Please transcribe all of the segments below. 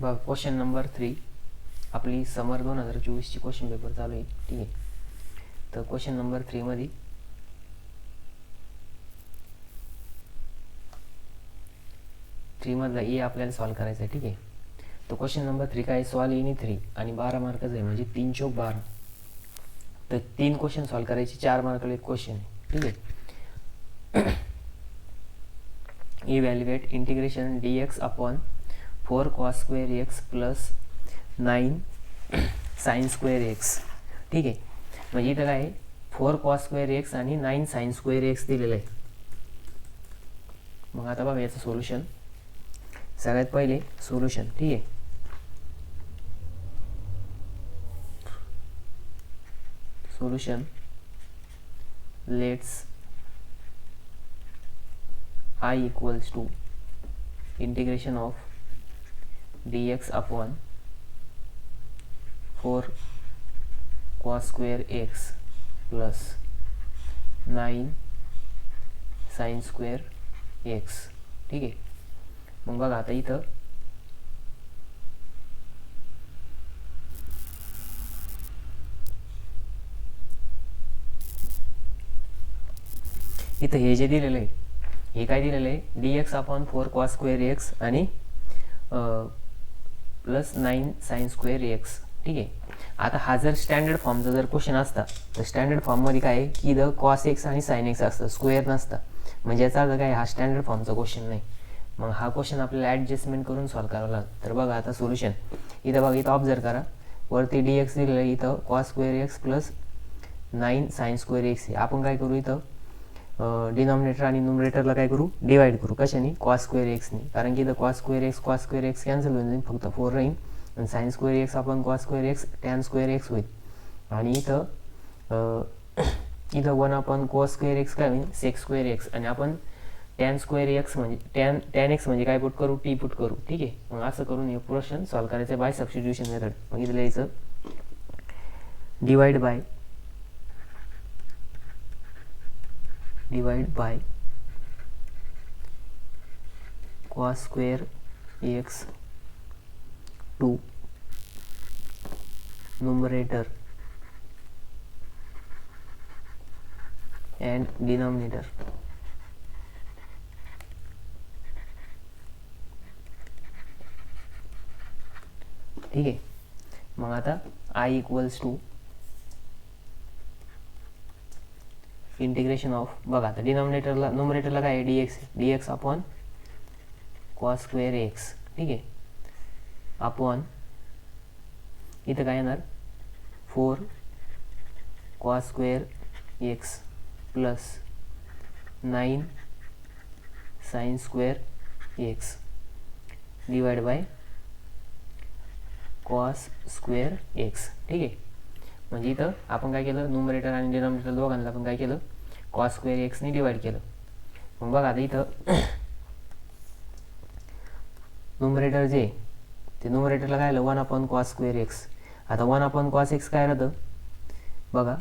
बघा question number 3 आपली समर 2024ची question paper चालू आहे. ठीक आहे, तर क्वेश्चन नंबर 3 मध्ये मधला ए आपल्याला सॉल्व करायचा आहे. ठीक आहे, तो क्वेश्चन नंबर 3 काय, सॉल्व एनी 3 आणि 12 मार्काचा आहे, म्हणजे 3 चौक 12. तर 3 क्वेश्चन सॉल्व करायचे, 4 मार्काला एक क्वेश्चन आहे. ठीक आहे, evaluate integration dx upon 4 cos square x plus 9 sign square x. ठीक आहे, म्हणजे इथं काय आहे, 4 cos स्क्वेअर एक्स आणि 9 साइन स्क्वेअर एक्स दिलेलं आहे. मग आता बघा याचं सोल्युशन. सगळ्यात पहिले सोल्युशन. ठीक आहे, solution let's I equals to integration of dx upon 4 cos square x plus 9 sin square x. ठीक आहे, मग बघा आता इथं हे जे दिलेलं आहे, हे काय दिलेलं आहे, dx upon 4 cos square x आणि प्लस 9 साइन स्क्वेअर एक्स. ठीक आहे, आता हा जर स्टँडर्ड फॉर्मचा जर क्वेश्चन असता तर स्टँडर्ड फॉर्ममध्ये काय आहे की इथं कॉस एक्स आणि साइन एक्स असतं, स्क्वेअर नसतं. म्हणजे याचा अर्थ काय, हा स्टँडर्ड फॉर्मचा क्वेश्चन नाही. मग हा क्वेश्चन आपल्याला ॲडजस्टमेंट करून सॉल्व करावा लागतं. तर बघा आता सोल्युशन. इथं बघा, इथं ऑब्झर्व करा, वरती dx दिलेलं आहे, इथं cos square x plus 9 sign square x आहे. आपण काय करू, इथं डिनॉमिनेटर आणि न्यूमरेटरला काय करू, डिवाइड करू. कशाने, कॉस स्क्वेअर एक्सनी. कारण की इथं कॉस स्क्वेअर एक्स कॅन्सल होऊन जाईल, फक्त 4 राहील. आणि साइन स्क्वेअर एक्स आपण cos square x tan square x होईल. आणि इथं 1 आपण कॉस स्क्वेअर एक्स काय होईल, सेक स्क्वेअर एक्स. आणि आपण टॅन स्क्वेअर एक्स म्हणजे टॅन एक्स म्हणजे काय पुट करू, टी पुट करू. ठीक आहे, मग असं करून हे क्वेश्चन सॉल्व करायचं बाय सबस्टिट्यूशन मेथड. मग इथं लिहायचं divide by cos square x to numerator and denominator. ठीक आहे, मग आता I equals to integration of, बघा आता न्यूमरेटरला काय आहे, dx upon cos square x. ठीक आहे, अपॉन इथं काय येणार, 4 cos square x plus 9 sign square x divide by cos square x. ठीक आहे, म्हणजे इथं आपण काय केलं, न्यूमरेटर आणि डिनॉमिनेटर दोघांना आपण काय केलं, कॉस स्क्वेअर एक्सने डिवाइड केलं. मग बघा आता इथं न्यूमरेटर जे ते न्यूमरेटरला काय आलं, 1 अपॉन कॉस स्क्वेअर एक्स. आता 1 अपॉन कॉस एक्स काय राहतं, बघा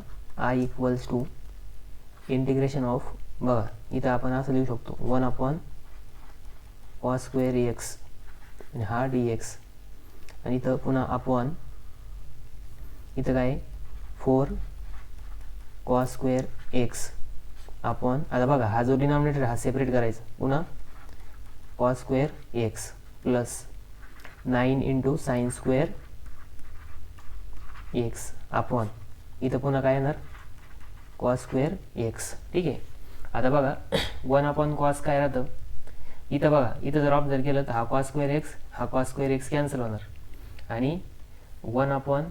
I equals to integration of, बघा इथं आपण असं लिहू शकतो, 1 अपॉन कॉस स्क्वेअर एक्स आणि हा dx. आणि इथं पुन्हा अपॉन इथं काय 4 कॉस स्क्वेअर एक्स अपॉन, आता बघा हा जो डिनॉमिनेटर हा सेपरेट करायचा, पुन्हा cos square x plus 9 into sine square x upon इथं पुन्हा काय येणार, कॉस स्क्वेअर एक्स. ठीक आहे, आता बघा 1 अपॉन कॉस काय राहतं, इथं बघा इथं जर ऑब्झर्व केलं तर हा कॉस स्क्वेअर एक्स कॅन्सल होणार. आणि 1 अपॉन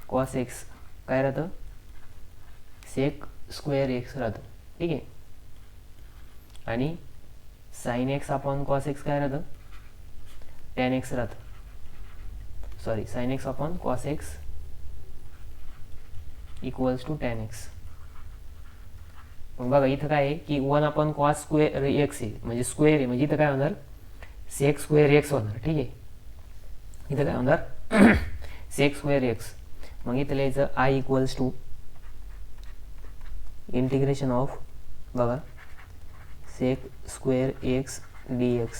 कॉस एक्स काय राहतं, सेक स्क्वेअर एक्स राहतं. ठीक आहे, आणि sine x upon cos x काय राहतं, टॅन एक्स राहतं. Sorry, sine x upon cos x equals to tan x. मग बघा इथं काय आहे की 1 अपॉन कॉस स्क्वेअर एक्स आहे, म्हणजे स्क्वेअर आहे, म्हणजे इथं काय होणार, सेक स्क्वेअर एक्स होणार. ठीक आहे, इथं काय होणार सेक स्क्वेअर एक्स. मग इथं लिहायचं I equals to integration of, बघा sec square x dx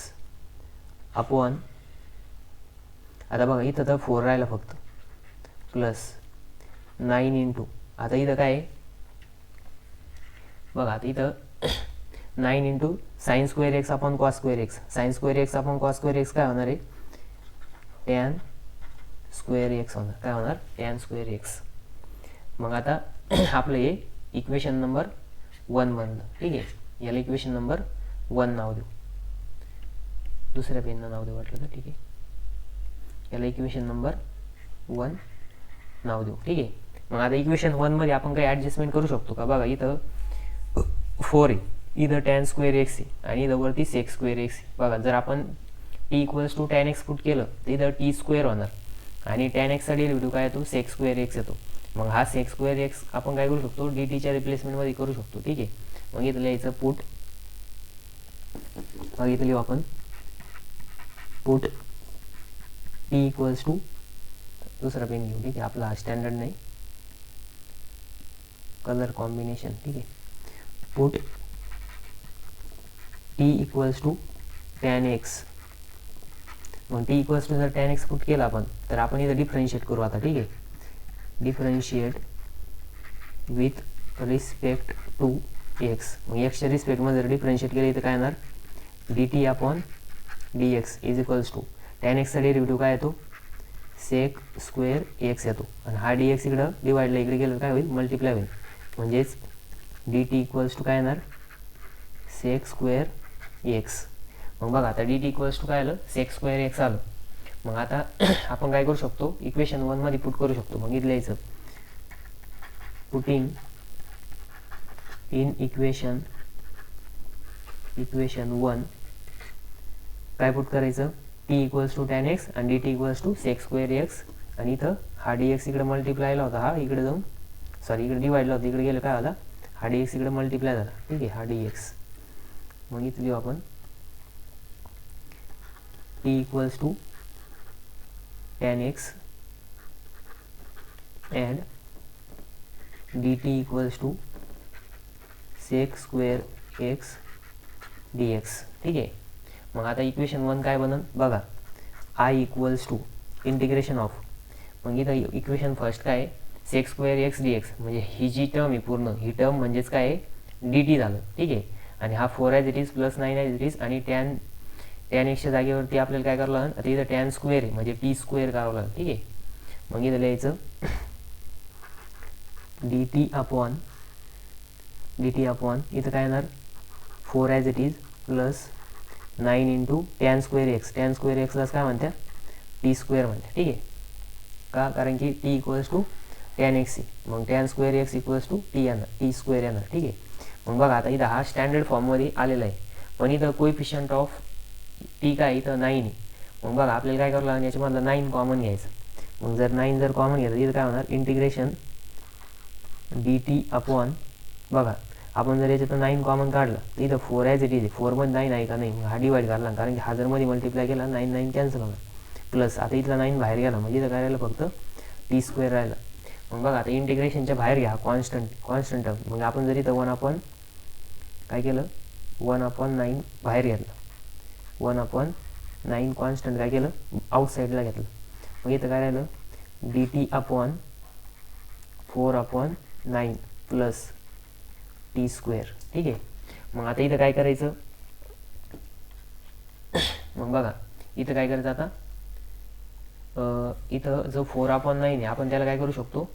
upon आता बघा इथं तर 4 राहिला फक्त, प्लस 9 इंटू, आता इथं काय आहे बघा, आता इथं 9 into sine square x upon cos square x, sign square x upon cos square x काय होणार आहे, टॅन स्क्वेअर एक्स होणार, काय होणार, टॅन स्क्वेअर एक्स. मग आता आपलं हे इक्वेशन नंबर 1 बनलं. ठीक आहे, याला इक्वेशन नंबर 1 नाव देऊ, दुसऱ्या पेननं नाव देऊ वाटलं तर. ठीक आहे, याला इक्वेशन नंबर 1 नाव देऊ. ठीक आहे, मग आता इक्वेशन 1 मध्ये आपण काही ॲडजस्टमेंट करू शकतो का, बघा इथं 4 आहे, इथं टॅन स्क्वेअर एक्स आहे आणि इथं वरती सेक स्क्वेअर एक्स आहे. बघा जर आपण t equals to tan x put केलं तर इथं टी स्क्वेअर होणार आणि टॅन एक्सचा डेरिव्हेटिव्ह काय येतो, सेक स्क्वेअर एक्स येतो. मग हा सेक स्क्वेअर एक्स आपण काय करू शकतो, डी टीच्या रिप्लेसमेंटमध्ये करू शकतो. ठीक आहे, मग इथं लिहायचं पुट, मग इथं लिहू आपण पुट टी इक्वल्स टू, दुसरा पेन घेऊ. ठीक आहे, आपला हा स्टँडर्ड नाही, कलर कॉम्बिनेशन. ठीक आहे, put t equals to tan x. मग टी इक्वल्स टू जर टॅन एक्स पुट केला आपण तर आपण इथं डिफरन्शिएट करू आता. ठीक आहे, differentiate with respect to x. मग एक्सच्या रिस्पेक्टमध्ये जर डिफरन्शिएट केलं तर काय येणार, d t upon d x is equals to tan एक्सचा डेरिव्हेटिव्ह काय येतो, सेक स्क्वेअर एक्स येतो आणि हा डी एक्स इकडं डिवाइडला इकडे गेलं काय होईल, मल्टिप्लाय होईल. म्हणजेच डी टी इक्वल्स टू काय येणार, सेक स्क्वेअर एक्स. मग बघा आता डी टी इक्वल्स टू काय आलं, सेक स्क्वेअर एक्स आलं. मग आता आपण काय करू शकतो, इक्वेशन 1 मध्ये पुट करू शकतो. मग इथं लिहायचं पुटिंग इन इक्वेशन 1 काय पुट करायचं, t equals to tan x आणि d t equals to sec square x आणि इथं हा डी एक्स इकडे मल्टिप्लायला होता, हा इकडे जाऊन सॉरी इकडे डिवाइडला होता, इकडे गेलं काय झाला, हा डी एक्स इकडे मल्टिप्लाय झाला. ठीक आहे, हा डी एक्स. मग इथं लिहू आपण t equals to tan x and dt equals to sec square x dx. ठीक आहे, मग आता इक्वेशन 1 काय बनन बघा, I equals to integration of, मग इथं इक्वेशन फर्स्ट काय आहे, sec square x d x, म्हणजे ही जी टर्म आहे पूर्ण ही टर्म म्हणजेच काय आहे, डी टी झालं. ठीक आहे, आणि हा 4 as it is plus 9 as it is आणि टॅन एक्सच्या जागेवरती आपल्याला काय करावं लागेल, आता इथं टॅन स्क्वेअर आहे म्हणजे टी स्क्वेअर करावं लागेल. ठीक आहे, मग इथं लिहायचं डी टी अपॉन इथं काय येणार 4 as it is plus 9 into tan square x, tan square एक्सलाच काय म्हणतात, टी स्क्वेअर म्हणतात. ठीक आहे, का, कारण की t equals to tan x आहे, मग tan square x equals to t येणार, टी स्क्वेअर येणार. ठीक आहे, मग बघा आता इथं हा स्टँडर्ड फॉर्ममध्ये आलेला आहे, पण इथं कोएफिशियंट ऑफ टी काय इथं 9 आहे. मग बघा आपल्याला काय करावं लागेल, याच्यामधलं 9 कॉमन घ्यायचं. मग जर 9 जर कॉमन घेतलं इथं काय होणार, इंटिग्रेशन डी टी अपॉन, बघा आपण जर याच्यातून 9 कॉमन काढलं तर इथं 4 ॲज इट इज, 4 मध्ये 9 आहे का नाही, हा डिवाइड करला, कारण की हा जर मध्ये मल्टिप्लाय केला 9 9 कॅन्सल होणार, प्लस आता इथला 9 बाहेर गेला म्हणजे इथं काय राहिलं फक्त टी स्क्वेअर राहिला. मग बघा आता इंटिग्रेशनच्या बाहेर घ्या कॉन्स्टंट टर्म, मग आपण जर इथं 1 अपॉन काय केलं, 1 अपॉन 9 बाहेर घेतलं, 1 अपॉन 9 कॉन्स्टंट काय केलं आउटसाईडला घेतलं, मग इथं काय राहिलं D t upon 4 upon 9 plus T square. ठीक आहे, मग आता इथं काय करायचं, मग बघा इथं काय करायचं आता, इथं जो 4 अपॉन 9 आहे आपण त्याला काय करू शकतो,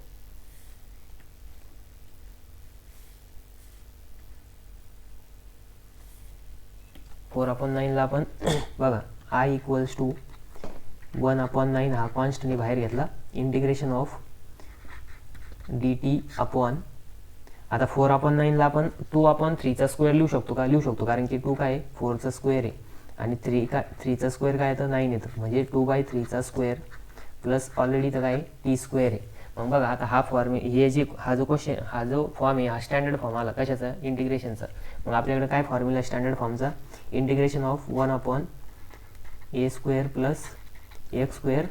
फोर अपॉन 9ला आपण बघा आय इक्वल्स टू 1 अपॉन 9 हा कॉन्स्टंट बाहेर घेतला, integration of D t upon, आता 4 अपॉन 9ला आपण 2 अपॉन 3चा स्क्वेअर लिहू शकतो का, लिहू शकतो, कारण की 2 काय आहे 4चा स्क्वेअर आहे आणि 3चा स्क्वेअर काय येतं 9 येतं, म्हणजे 2/3चा स्क्वेअर प्लस ऑलरेडी तर काय टी स्क्वेअर आहे. मग बघा आता हा फॉर्म हे जे हा जो फॉर्म आहे हा स्टँडर्ड फॉर्म आला कशाचा, इंटिग्रेशनचा. मग आपल्याकडे काय फॉर्म्युला स्टँडर्ड फॉर्मचा, integration of 1 upon a square plus x square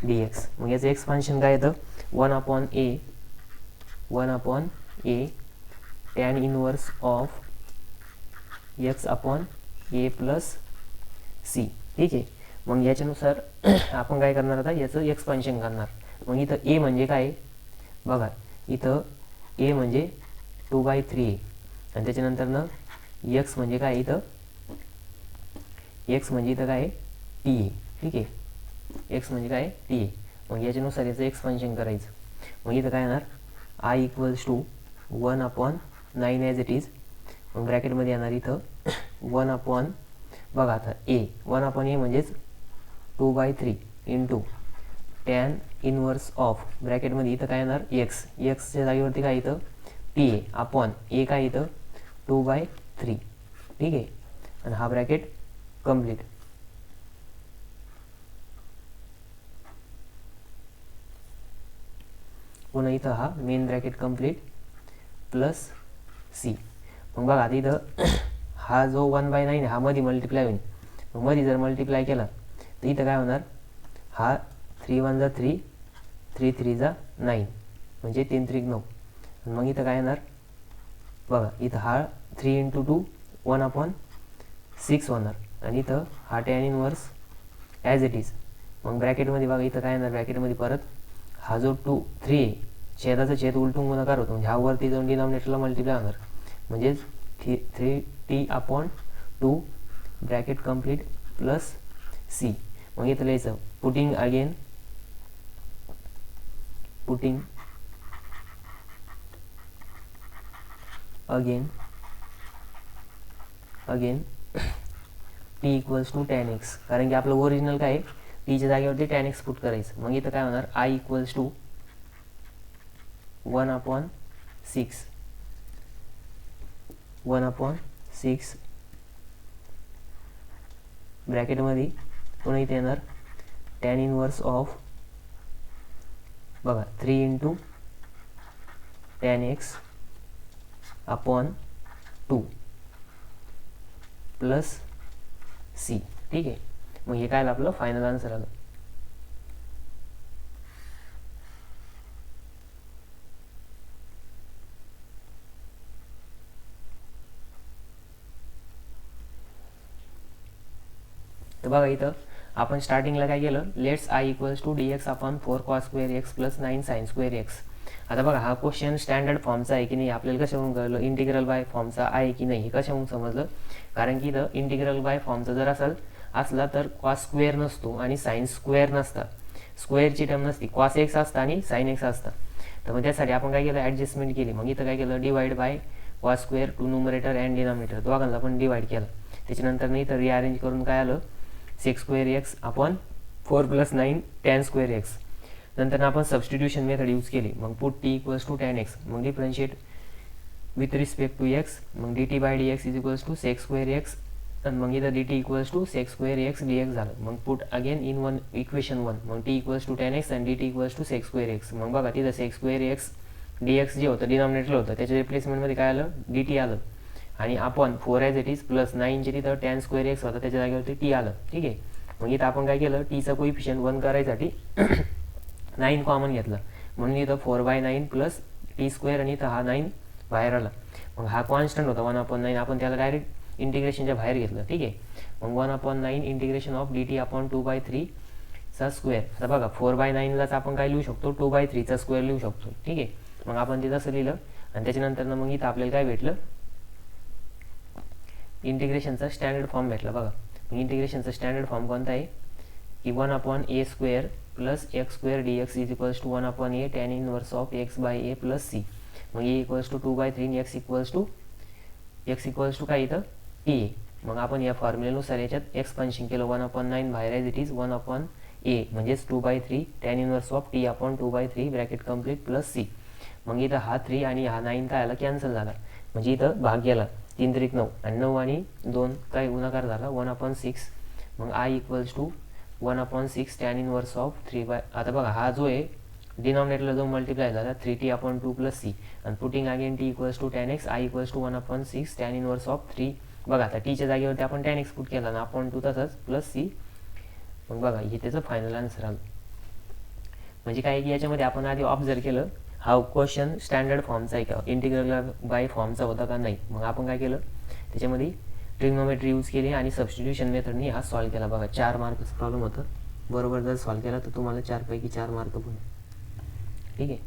d x. मग याचं एक्सपान्शन काय येतं 1 upon a tan inverse of x upon a plus c. ठीक आहे, मग याच्यानुसार आपण काय करणार आता, याचं एक्सपान्शन करणार. मग इथं ए म्हणजे काय बघा, इथं ए म्हणजे 2/3 आहे आणि त्याच्यानंतरनं एक्स म्हणजे काय, इथं एक्स म्हणजे इथं काय टी आहे. ठीक आहे, एक्स म्हणजे काय टी आहे. मग याच्यानुसार याचं एक्सपान्शन करायचं. मग इथं काय येणार, I equals to 1/9 as it is. मग ब्रॅकेटमध्ये येणार इथं 1 बघा आता ए 1 म्हणजेच 2/3 इंटू टॅन इनवर्स ऑफ ब्रॅकेटमध्ये इथं काय येणार एक्स, एक्सच्या जागेवरती काय इथं टी आहे अपॉन ए काय इथं 2/3. ठीक आहे, आणि हा ब्रॅकेट कम्प्लीट. पुन्हा इथं हा main bracket complete plus c. मग बघा आता इथं हा जो 1/9 आहे हा मध्ये मल्टिप्लाय होईल. मग मध्ये जर मल्टिप्लाय केला तर इथं काय होणार, हा 3 1 3 3 3 9 म्हणजे 3 3 9. मग इथं काय येणार बघा, इथं हा 3 × 2 1/6 होणार आणि इथं हा tan inverse as it is. मग ब्रॅकेटमध्ये बघा इथं काय येणार, ब्रॅकेटमध्ये परत हा जो 3 आहे छेदाचा छेद उलटून गुणाकार होतो म्हणजे हा वरती जाऊन डिनॉमिनेटरला मल्टिप्लाय होणार म्हणजेच 3t/2 bracket complete plus c. मग इथं लिहायचं putting again t equals to tan x, कारण की आपलं ओरिजिनल काय आहे टीच्या जागेवरती tan x पुट करायचं. मग इथं काय होणार, आय इक्वल्स टू 1/6 ब्रॅकेटमध्ये पुन्हा इथे येणार टॅन इनवर्स ऑफ बघा 3 × tan x upon 2 plus c. ठीक आहे, मग हे काय आपलं फायनल आन्सर आलं. तर बघा इथं आपण स्टार्टिंगला काय केलं, let's I equals to dx upon 4 cos² x plus 9 sin² x. आता बघा हा क्वेश्चन स्टँडर्ड फॉर्मचा आहे की नाही आपल्याला कशावरून कळलं, इंटिग्रल बाय फॉर्मचा आहे की नाही हे कशावरून समजलं, कारण की इथं इंटिग्रल बाय फॉर्मचा जर असला तर cos² नसतो आणि sin² नसता, स्क्वेअरची टर्म नसती, cos x असतं आणि sin x असतं. तर मग त्यासाठी आपण काय केलं, ॲडजस्टमेंट केली. मग इथं काय केलं, divide by cos² to numerator and denominator दोघांना पण डिवाइड केलं. त्याच्यानंतर इथं रिअरेंज करून काय आलं, sec² x upon 4 + 9 tan² x. नंतर आपण सबस्टिट्यूशन मेथड यूज केली. मग put t equals to tan x, मग differentiate with respect to x, मग dt/dx is equals to sec² x आणि मग इथं dt equals to sec² x dx झालं. मग पुट अगेन इन इक्वेशन 1, मग t equals to tan x आणि dt equals to sec² x. मग बघा तिथं sec² x dx जे होतं डिनॉमिनेटर होतं त्याच्या रिप्लेसमेंटमध्ये काय आलं, dt आलं आणि आपण 4 ॲज इट इज प्लस 9 चे तिथं tan² x होता त्याच्या जागेवरती टी आलं. ठीक आहे, मग इथं आपण काय केलं, टीचा कोइफिशियंट 1 करायसाठी 9 कॉमन घेतलं म्हणून इथं 4/9 प्लस t² आणि इथं हा 9 बाहेर आला. मग हा कॉन्स्टंट होता 1/9, आपण त्याला डायरेक्ट इंटिग्रेशनच्या बाहेर घेतलं. ठीक आहे, मग 1/9 इंटिग्रेशन ऑफ dt अपॉन 2/3 चा स्क्वेअर. आता बघा 4/9लाच आपण काय लिहू शकतो, 2/3 चा स्क्वेअर लिहू शकतो. ठीक आहे, मग आपण ते तसं लिहिलं आणि त्याच्यानंतर मग इथं आपल्याला काय भेटलं, इंटिग्रेशनचा स्टँडर्ड फॉर्म भेटला. बघा इंटिग्रेशनचा स्टँडर्ड फॉर्म कोणता आहे की 1/a² plus x² dx is equals to 1/a tan inverse of x/a plus c. मग a इक्वल्स टू 2/3 आणि x इक्वल्स टू काय इथं t आहे. मग आपण या फॉर्म्युलेनुसार याच्यात एक्सपान्शन केलं, 1/9 बाहेर ॲज इट इज 1/a म्हणजेच 2/3 tan inverse of t upon 2/3 bracket complete plus c. मग इथं हा 3 आणि हा 9 काय आला, कॅन्सल झाला म्हणजे इथं भाग गेला 3 3 9 आणि 9 आणि 2 काय गुणाकार झाला 1/6. मग I equals to 1/6 tan inverse of 3 आता बघा हा जो आहे डिनॉमिनेटरला जो मल्टिप्लाय झाला 3t/2 प्लस सी आणि putting again t equals to tan x, I equals to 1/6 tan inverse of 3. बघा आता टीच्या जागेवरती आपण tan x पुट केला ना अपॉन 2 तसंच प्लस सी. मग बघा हे त्याचं फायनल आन्सर आलं. म्हणजे काय की याच्यामध्ये आपण आधी ऑब्झर्व केलं हा क्वेश्चन स्टँडर्ड फॉर्मचा आहे का, इंटिग्रल बाय फॉर्मचा होता का नाही. मग आपण काय केलं त्याच्यामध्ये ट्रिग्नोमेट्री यूज केली आणि सबस्टिट्यूशन मेथडनी हा सॉल्व्ह केला. बघा 4 मार्कचा प्रॉब्लेम होता. बरोबर जर सॉल्व्ह केला तर तुम्हाला 4 पैकी 4 मार्क पण. ठीक आहे.